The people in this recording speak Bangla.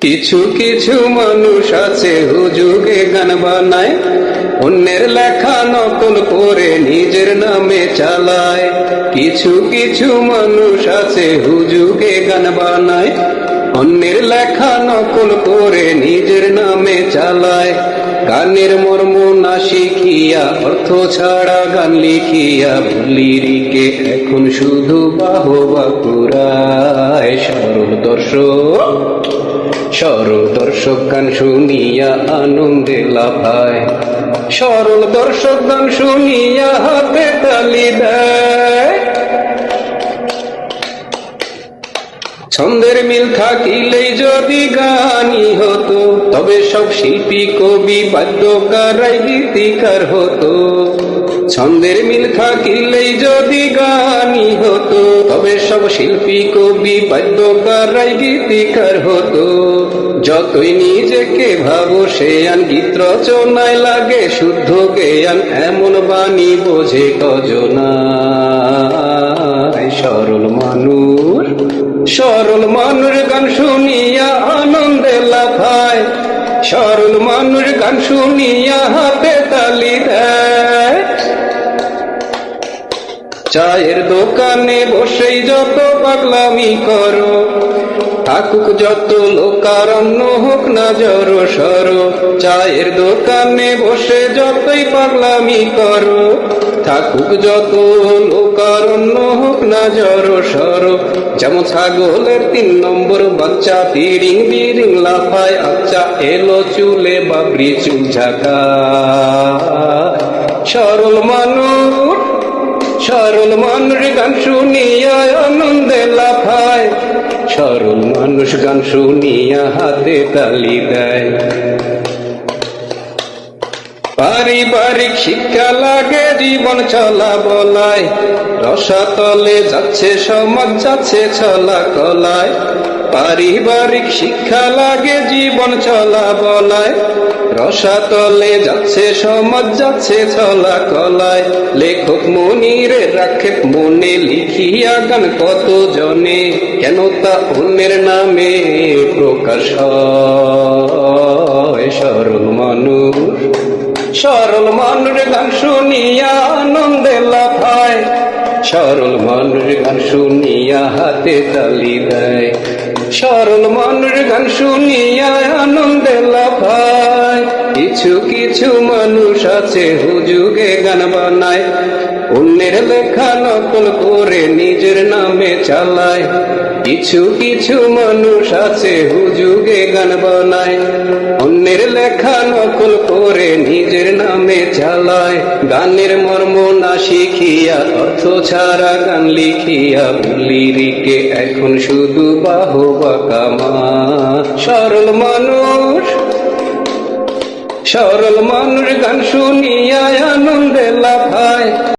কিছু কিছু মানুষ আছে হুজুগে গান বানায়, অন্যের লেখা নকল করে নিজের নামে চালায়। কিছু কিছু মানুষ আছে হুজুগে গান বানায়, অন্যের লেখা নকল করে নিজের নামে চালায়। গানের মর্ম না শিখিয়া, অর্থ ছাড়া গান লিখিয়া, লিরিকে এখন শুধু বাহবা কুড়ায়। সরল দর্শক গান শুনিয়া আনন্দে লাফায়। সরল দর্শক গান শুনিয়া হাতে তালি দেয়। ছন্দের মিল থাকিলেই যদি গানই হতো, তবে সব শিল্পী কবি বাদ্যকার গীতিকার হতো। ছন্দের মিল থাকিলেই যদি গানই হতো, তবে সব শিল্পী কবি বাদ্যকার গীতিকার হতো। যতই নিজেকে ভাবো সে আন, গীত রচনায় লাগে শুদ্ধ জ্ঞান, এমন বাণী বোঝে কজনা। সরল মানুষ গান শুনিয়া আনন্দে লাফায়। সরল মানুষ গান শুনিয়া হাতে তালি দেয়। চায়ের দোকানে বসেই যত পাগলামি করো, থাকুক যত লোকারণ্য হোক না জড়ো সরো। চায়ের দোকানে বসে যতই পাগলামি করো, থাকুক যত লোকারণ্য হোক না জড়ো সরো। যেমন ছাগলের 3 নম্বর বাচ্চা তিরিং বিরিং লাফায়, আচ্ছা এলো চুলে বাবরি চুল ঝাঁকা। সরল মানুষ গান শুনিয়া আনন্দে লাফায়। সরল মানুষ গান শুনিয়া হাতে তালি দেয়। পারিবারিক শিক্ষা লাগে জীবন চলা বলায়, রসাতলে যাচ্ছে সমাজ যাচ্ছে ছলা কলায়। পারিবারিক শিক্ষা লাগে জীবন চলা বলায়, রসাতলে যাচ্ছে সমাজ যাচ্ছে ছলা কলায়। লেখক মনিরে রাখে মনে লিখিয়া গান কত জনে, কেন তা অন্যের নামে প্রকাশ হয়। সরল মানুষ গান শুনিয়া আনন্দে লাফায়। সরল মানুষ গান শুনিয়া হাতে তালি দেয়। সরল মানুষ গান শুনিয়া আনন্দে লাফায়। কিছু কিছু মানুষ আছে হুজুগে গান বানায়, অন্যের লেখা নকল করে নিজের নামে চালায়। কিছু কিছু মানুষ আছে হুজুগে গান বানায়, অন্যের লেখা নকল করে নিজের নামে চালায়। গানের মর্ম না শিখিয়া, অর্থ ছাড়া গান লিখিয়া, লিরিকে এখন শুধু বাহবা কামা। সরল মানুষ গান শুনিয়া আনন্দে লাফায়।